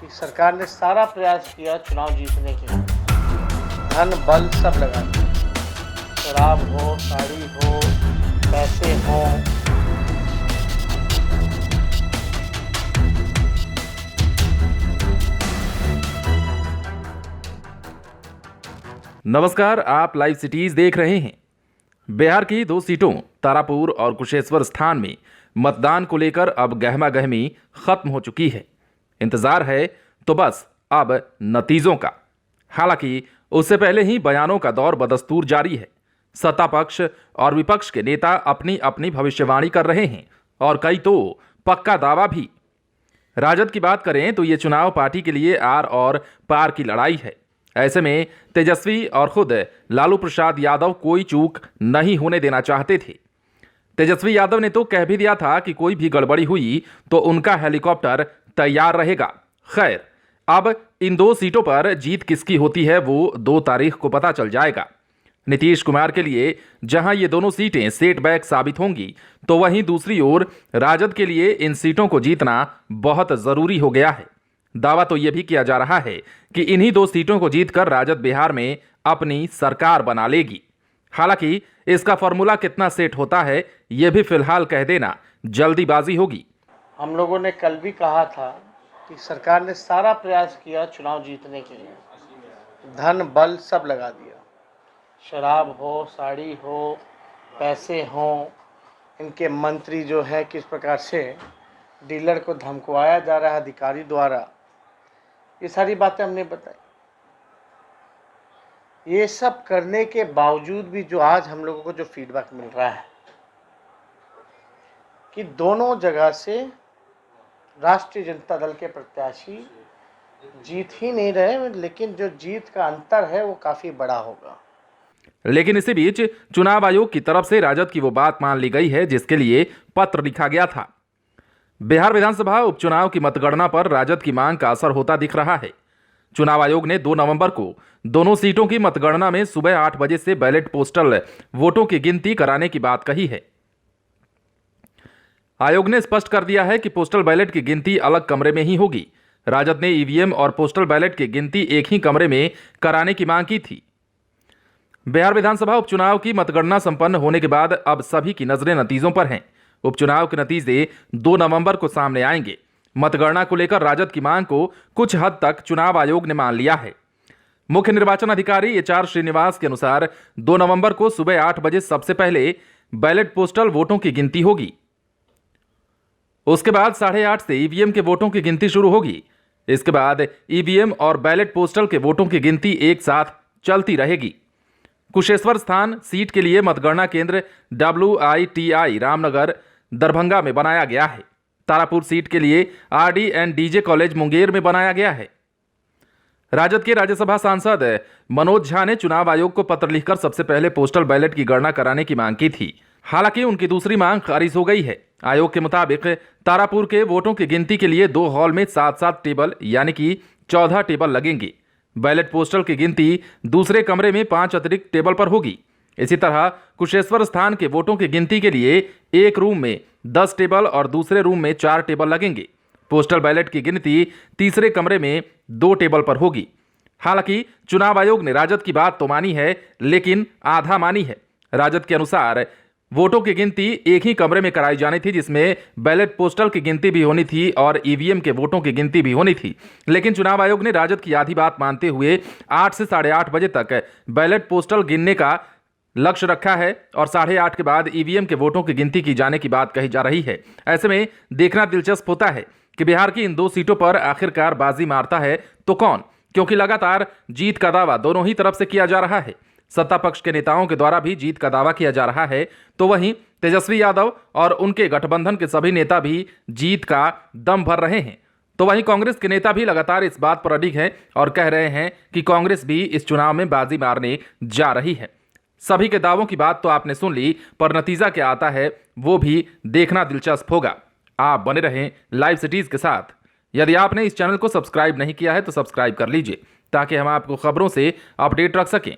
कि सरकार ने सारा प्रयास किया चुनाव जीतने के लिए, धन बल सब लगा दिया, शराब हो, साड़ी हो, पैसे हों। नमस्कार, आप लाइव सिटीज देख रहे हैं। बिहार की 2 सीटों तारापुर और कुशेश्वर स्थान में मतदान को लेकर अब गहमा गहमी खत्म हो चुकी है। इंतजार है तो बस अब नतीजों का। हालांकि उससे पहले ही बयानों का दौर बदस्तूर जारी है। सत्ता पक्ष और विपक्ष के नेता अपनी अपनी भविष्यवाणी कर रहे हैं और कई तो पक्का दावा भी। राजद की बात करें तो ये चुनाव पार्टी के लिए आर और पार की लड़ाई है। ऐसे में तेजस्वी और खुद लालू प्रसाद यादव कोई चूक नहीं होने देना चाहते थे। तेजस्वी यादव ने तो कह भी दिया था कि कोई भी गड़बड़ी हुई तो उनका हेलीकॉप्टर तैयार रहेगा। खैर, अब इन 2 सीटों पर जीत किसकी होती है वो 2 तारीख को पता चल जाएगा। नीतीश कुमार के लिए जहां ये दोनों सीटें सेटबैक साबित होंगी, तो वहीं दूसरी ओर राजद के लिए इन सीटों को जीतना बहुत जरूरी हो गया है। दावा तो यह भी किया जा रहा है कि इन्हीं 2 सीटों को जीतकर राजद बिहार में अपनी सरकार बना लेगी। हालांकि इसका फॉर्मूला कितना सेट होता है यह भी फिलहाल कह देना जल्दीबाजी होगी। हम लोगों ने कल भी कहा था कि सरकार ने सारा प्रयास किया चुनाव जीतने के लिए, धन बल सब लगा दिया, शराब हो, साड़ी हो, पैसे हों। इनके मंत्री जो है किस प्रकार से डीलर को धमकवाया जा रहा है अधिकारी द्वारा, ये सारी बातें हमने बताई। ये सब करने के बावजूद भी जो आज हम लोगों को जो फीडबैक मिल रहा है कि दोनों जगह से राष्ट्रीय जनता दल के प्रत्याशी जीत ही नहीं रहे, लेकिन जो जीत का अंतर है वो काफ़ी बड़ा होगा। लेकिन इसी बीच चुनाव आयोग की तरफ से राजद की वो बात मान ली गई है जिसके लिए पत्र लिखा गया था। बिहार विधानसभा उपचुनाव की मतगणना पर राजद की मांग का असर होता दिख रहा है। चुनाव आयोग ने 2 नवंबर को दोनों सीटों की मतगणना में सुबह 8 बजे से बैलेट पोस्टल वोटों की गिनती कराने की बात कही है। आयोग ने स्पष्ट कर दिया है कि पोस्टल बैलेट की गिनती अलग कमरे में ही होगी। राजद ने ईवीएम और पोस्टल बैलेट की गिनती एक ही कमरे में कराने की मांग की थी। बिहार विधानसभा उपचुनाव की मतगणना संपन्न होने के बाद अब सभी की नजरें नतीजों पर हैं। उपचुनाव के नतीजे 2 नवंबर को सामने आएंगे। मतगणना को लेकर राजद की मांग को कुछ हद तक चुनाव आयोग ने मान लिया है। मुख्य निर्वाचन अधिकारी HR श्रीनिवास के अनुसार 2 नवंबर को सुबह 8 बजे सबसे पहले बैलेट पोस्टल वोटों की गिनती होगी। उसके बाद 8:30 से ईवीएम के वोटों की गिनती शुरू होगी। इसके बाद ईवीएम और बैलेट पोस्टल के वोटों की गिनती एक साथ चलती रहेगी। कुशेश्वर स्थान सीट के लिए मतगणना केंद्र WITI रामनगर दरभंगा में बनाया गया है। तारापुर सीट के लिए RDNDJ कॉलेज मुंगेर में बनाया गया है। राजद के राज्यसभा सांसद मनोज झा ने चुनाव आयोग को पत्र लिखकर सबसे पहले पोस्टल बैलेट की गणना कराने की मांग की थी। हालांकि उनकी दूसरी मांग खारिज हो गई है। आयोग के मुताबिक तारापुर के वोटों की गिनती के लिए 2 हॉल में 7-7 टेबल यानी कि 14 टेबल लगेंगे। बैलेट पोस्टल की गिनती दूसरे कमरे में 5 अतिरिक्त टेबल पर होगी। इसी तरह कुशेश्वर स्थान के वोटों की गिनती के लिए एक रूम में 10 टेबल और दूसरे रूम में 4 टेबल लगेंगे। पोस्टल बैलेट की गिनती तीसरे कमरे में 2 टेबल पर होगी। हालांकि चुनाव आयोग ने राजद की बात तो मानी है, लेकिन आधा मानी है। राजद के अनुसार वोटों की गिनती एक ही कमरे में कराई जानी थी, जिसमें बैलेट पोस्टल की गिनती भी होनी थी और ईवीएम के वोटों की गिनती भी होनी थी। लेकिन चुनाव आयोग ने राजद की आधी बात मानते हुए 8 से 8:30 बजे तक बैलेट पोस्टल गिनने का लक्ष्य रखा है और 8:30 के बाद ईवीएम के वोटों की गिनती की जाने की बात कही जा रही है। ऐसे में देखना दिलचस्प होता है कि बिहार की इन 2 सीटों पर आखिरकार बाजी मारता है तो कौन, क्योंकि लगातार जीत का दावा दोनों ही तरफ से किया जा रहा है। सत्ता पक्ष के नेताओं के द्वारा भी जीत का दावा किया जा रहा है, तो वहीं तेजस्वी यादव और उनके गठबंधन के सभी नेता भी जीत का दम भर रहे हैं। तो वहीं कांग्रेस के नेता भी लगातार इस बात पर अडिग हैं और कह रहे हैं कि कांग्रेस भी इस चुनाव में बाजी मारने जा रही है। सभी के दावों की बात तो आपने सुन ली, पर नतीजा क्या आता है वो भी देखना दिलचस्प होगा। आप बने रहें लाइव सिटीज के साथ। यदि आपने इस चैनल को सब्सक्राइब नहीं किया है तो सब्सक्राइब कर लीजिए ताकि हम आपको खबरों से अपडेट रख सकें।